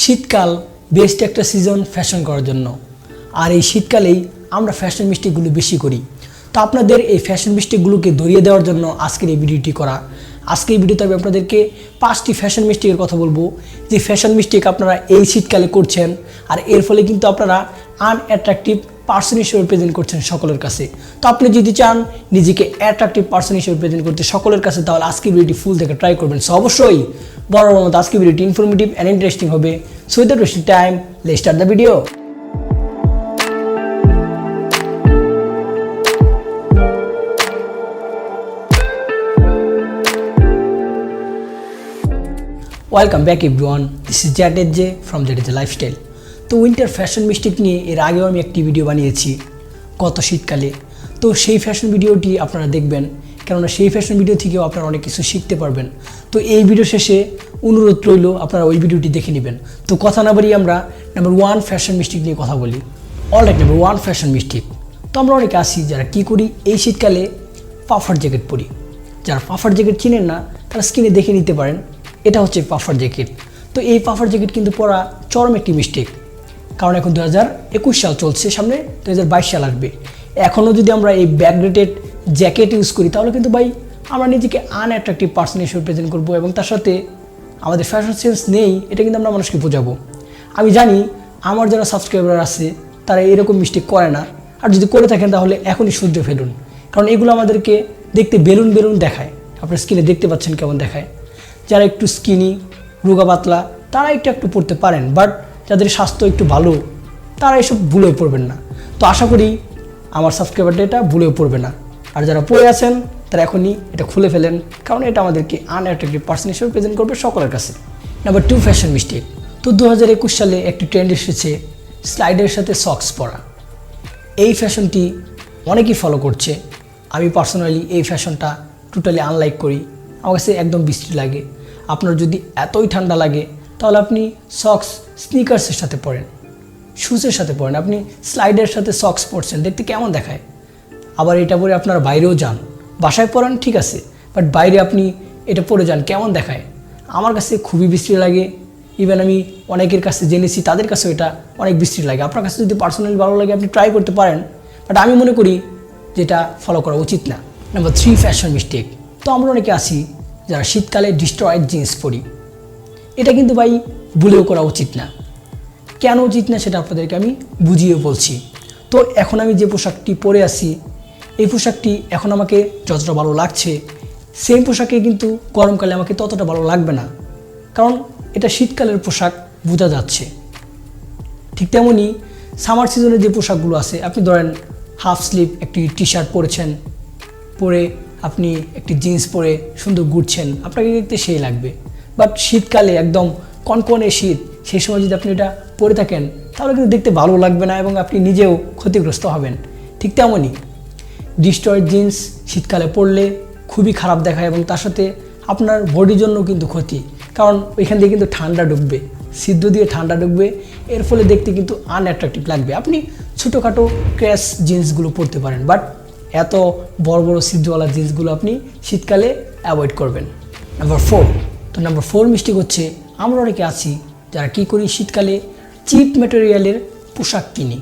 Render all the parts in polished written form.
শীতকাল বেস্ট একটা season fashion করার জন্য। আর এই শীতকালেই আমরা ফ্যাশন মিস্টেকগুলো বেশি করি। তো আপনাদের এই ফ্যাশন মিস্টেকগুলোকে ধরিয়ে দেওয়ার জন্য আজকের এই ভিডিওটি করা। আজকের এই ভিডিওতে আমি আপনাদেরকে 5টি ফ্যাশন মিস্টেকের কথা বলবো, যে ফ্যাশন মিস্টেক আপনারা এই শীতকালে করছেন আর এর ফলে কিন্তু আপনারা আনঅ্যাট্রাকটিভ পার্সন হিসেবে প্রেজেন্ট করছেন সকলের কাছে। তো আপনি যদি চান নিজেকে অ্যাট্রাকটিভ পার্সন হিসেবে প্রেজেন্ট করতে সকলের কাছে, তাহলে আজকের ভিডিওটি ফুল দেখে ট্রাই করবেন। সো অবশ্যই বড় মতো আজকের ভিডিওটি ইনফরমেটিভ অ্যান্ড ইন্টারেস্টিং হবে। So without wasting time, let's start the video. Welcome back everyone, this is জ্যাটেজ জে ফ্রম জ্যাটেজ লাইফস্টাইল। তো উইন্টার ফ্যাশন মিস্টেক নিয়ে এর আগেও আমি একটি ভিডিও বানিয়েছি গত শীতকালে। তো সেই ফ্যাশন ভিডিওটি আপনারা দেখবেন, কেননা সেই ফ্যাশন ভিডিও থেকেও আপনারা অনেক কিছু শিখতে পারবেন। তো এই ভিডিও শেষে অনুরোধ রইল আপনারা ওই ভিডিওটি দেখে নেবেন। তো কথা না বাড়িয়ে আমরা নাম্বার 1 ফ্যাশন মিস্টেক নিয়ে কথা বলি। Alright, number 1 fashion mistake. তো আমরা অনেকে আসি যারা কী করি, এই শীতকালে পাফার জ্যাকেট পরি। যারা পাফার জ্যাকেট চিনেন না তারা স্ক্রিনে দেখে নিতে পারেন, এটা হচ্ছে পাফার জ্যাকেট। তো এই পাফার জ্যাকেট কিন্তু পরা চরম একটি মিস্টেক, কারণ এখন 2021 সাল চলছে, সামনে 2022 সাল আসবে। এখনও যদি আমরা এই ব্যাকডেটেড জ্যাকেট ইউজ করি তাহলে কিন্তু ভাই আমরা নিজেকে আনঅ্যাট্রাকটিভ পার্সন হিসেবে প্রেজেন্ট করবো, এবং তার সাথে আমাদের ফ্যাশন সেন্স নেই, এটা কিন্তু আমরা মানুষকে বোঝাবো। আমি জানি আমার যারা সাবস্ক্রাইবার আছে তারা এরকম মিস্টেক করে না, আর যদি করে থাকেন তাহলে এখনই শুধরে ফেলুন, কারণ এগুলো আমাদেরকে দেখতে বেলুন বেলুন দেখায়। আপনার স্কিনে দেখতে পাচ্ছেন কেমন দেখায়। যারা একটু স্কিনি, রোগা পাতলা, তারা একটু পড়তে পারেন, বাট যাদের স্বাস্থ্য একটু ভালো তারা এসব ভুলেও পড়বেন না। তো আশা করি আমার সাবস্ক্রাইবারটা এটা ভুলেও পড়বে না। আর যারা পড়ে আছেন তারা এখনই এটা খুলে ফেলেন, কারণ এটা আমাদেরকে আনঅ্যাট্রাকটিভ পার্সন হিসেবে প্রেজেন্ট করবে সকলের কাছে। Number 2 fashion mistake. তো 2021 সালে একটি ট্রেন্ড এসেছে স্লাইডের সাথে সক্স পরা। এই ফ্যাশনটি অনেকেই ফলো করছে। আমি পার্সোনালি এই ফ্যাশনটা টোটালি আনলাইক করি, আমার কাছে একদম বিশ্রী লাগে। আপনার যদি এতই ঠান্ডা লাগে তাহলে আপনি সক্স স্নিকার্সের সাথে পরেন, শুজের সাথে পরেন। আপনি স্লাইডের সাথে সক্স পরছেন, দেখতে কেমন দেখায়। আবার এটা পরে আপনারা বাইরেও যান, বাসায় পরেন ঠিক আছে, বাট বাইরে আপনি এটা পরে যান, কেমন দেখায়। আমার কাছে খুবই বিশ্রী লাগে। ইভেন আমি অনেকের কাছে জেনেছি তাদের কাছেও এটা অনেক বিশ্রী লাগে। আপনার কাছে যদি পার্সোনালি ভালো লাগে আপনি ট্রাই করতে পারেন, বাট আমি মনে করি যেটা ফলো করা উচিত না। Number 3 fashion mistake. তো আমরা অনেকে আসি যারা শীতকালে ডিস্ট্রয়েড জিন্স পরি। এটা কিন্তু ভাই ভুলেও করা উচিত না। কেন উচিত না সেটা আপনাদেরকে আমি বুঝিয়ে বলছি। তো এখন আমি যে পোশাকটি পরে আছি, এই পোশাকটি এখন আমাকে যতটা ভালো লাগছে, সেম পোশাকে কিন্তু গরমকালে আমাকে ততটা ভালো লাগবে না, কারণ এটা শীতকালের পোশাক, বোঝা যাচ্ছে। ঠিক তেমনই সামার সিজনে যে পোশাকগুলো আছে, আপনি ধরেন হাফ স্লিভ একটি টি শার্ট পরেছেন, পরে আপনি একটি জিন্স পরে সুন্দর ঘুরছেন, আপনাকে দেখতে সেই লাগবে। বাট শীতকালে একদম কনকনে শীত, সেই সময় যদি আপনি এটা পরে থাকেন তাহলে কিন্তু দেখতে ভালো লাগবে না, এবং আপনি নিজেও ক্ষতিগ্রস্ত হবেন। ঠিক তেমনই ডিস্ট্রয়েড জিন্স শীতকালে পরলে খুবই খারাপ দেখায়, এবং তার সাথে আপনার বডির জন্য কিন্তু ক্ষতি, কারণ ওইখান দিয়ে কিন্তু ঠান্ডা ঢুকবে, সিদ্ধ দিয়ে ঠান্ডা ঢুকবে, এর ফলে দেখতে কিন্তু আনঅ্যাট্রাকটিভ লাগবে। আপনি ছোটোখাটো ক্র্যাশ জিন্সগুলো পরতে পারেন, বাট এত বড় বড় সিদ্ধওয়ালা জিন্সগুলো আপনি শীতকালে অ্যাভয়েড করবেন। নাম্বার 4। তো নাম্বার 4 মিস্টেক হচ্ছে আমরা অনেকে আছি যারা কী করি, শীতকালে চিপ ম্যাটেরিয়ালের পোশাক কিনি।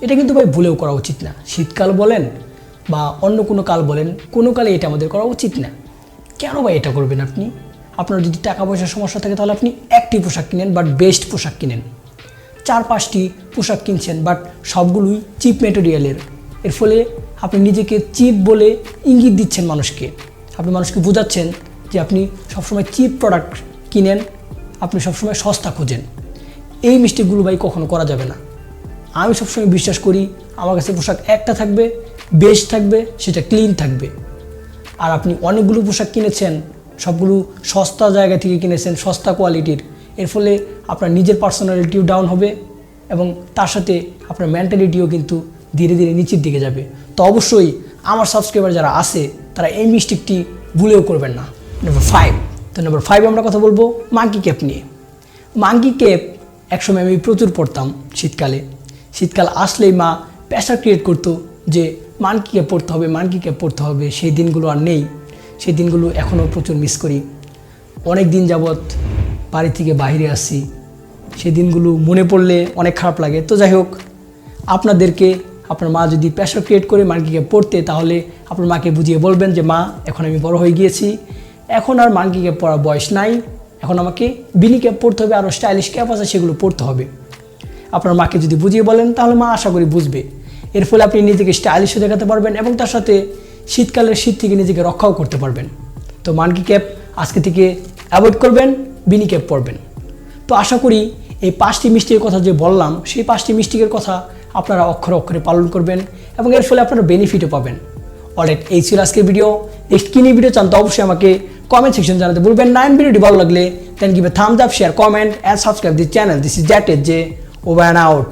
এটা কিন্তু ভাই ভুলেও করা উচিত না। শীতকাল বলেন বা অন্য কোনো কাল বলেন, কোনো কালে এটা আমাদের করা উচিত না। কেন ভাই এটা করবেন আপনি? আপনার যদি টাকা পয়সার সমস্যা থাকে তাহলে আপনি একটি পোশাক কিনেন, বাট বেস্ট পোশাক কিনেন। 4-5টি পোশাক কিনছেন, বাট সবগুলোই চিপ ম্যাটেরিয়ালের। এর ফলে আপনি নিজেকে চিপ বলে ইঙ্গিত দিচ্ছেন মানুষকে। আপনি মানুষকে বোঝাচ্ছেন যে আপনি সবসময় চিপ প্রোডাক্ট কিনেন, আপনি সবসময় সস্তা খোঁজেন। এই মিস্টেকগুলো ভাই কখনো করা যাবে না। আমি সবসময় বিশ্বাস করি আমার কাছে পোশাক একটা থাকবে, বেস্ট থাকবে, সেটা ক্লিন থাকবে। আর আপনি অনেকগুলো পোশাক কিনেছেন, সবগুলো সস্তা জায়গা থেকে কিনেছেন, সস্তা কোয়ালিটির। এর ফলে আপনার নিজের পার্সোনালিটিও ডাউন হবে, এবং তার সাথে আপনার মেন্টালিটিও কিন্তু ধীরে ধীরে নিচের দিকে যাবে। তো অবশ্যই আমার সাবস্ক্রাইবার যারা আছে তারা এই মিস্টেকটি ভুলেও করবেন না। নাম্বার 5। তো নাম্বার 5 আমরা কথা বলবো মাঙ্কি ক্যাপ নিয়ে। মাঙ্কি ক্যাপ একসময় আমি প্রচুর পরতাম শীতকালে। শীতকাল আসলেই মা প্রেশার ক্রিয়েট করতো যে মাঙ্কি ক্যাপ পরতে হবে, মাঙ্কি ক্যাপ পরতে হবে। সেই দিনগুলো আর নেই, সেই দিনগুলো এখনও প্রচুর মিস করি। অনেক দিন যাবৎ বাড়ি থেকে বাইরে আসি, সেই দিনগুলো মনে পড়লে অনেক খারাপ লাগে। তো যাই হোক, আপনাদেরকে আপনার মা যদি প্রেশার ক্রিয়েট করে মাঙ্কি ক্যাপ পড়তে, তাহলে আপনার মাকে বুঝিয়ে বলবেন যে মা, এখন আমি বড় হয়ে গিয়েছি, এখন আর মাঙ্কি ক্যাপ পরার বয়স নাই, এখন আমাকে বিনি ক্যাপ পড়তে হবে, আরও স্টাইলিশ ক্যাপ আছে সেগুলো পড়তে হবে। আপনার মাকে যদি বুঝিয়ে বলেন তাহলে মা আশা করি বুঝবে। এর ফলে আপনি নিজেকে স্টাইলিশও দেখাতে পারবেন এবং তার সাথে শীতকালের শীত থেকে নিজেকে রক্ষাও করতে পারবেন। তো মাঙ্কি ক্যাপ আজকে থেকে অ্যাভয়েড করবেন, বিনি ক্যাপ পরবেন। তো আশা করি এই 5টি মিস্টেকের কথা যে বললাম, সেই 5টি মিস্টেকের কথা আপনারা অক্ষরে অক্ষরে পালন করবেন এবং এর ফলে আপনারা বেনিফিটও পাবেন। অলরাইট, এই ছিল আজকের ভিডিও। নেক্সট কী নিয়ে ভিডিও চান তো অবশ্যই আমাকে কমেন্ট সেকশন জানাতে ভুলবেন না। ভিডিওটি ভালো লাগলে then give a thumbs up, share, comment and subscribe this channel. This is জ্যাটের যে, ওভার অ্যান্ড আউট।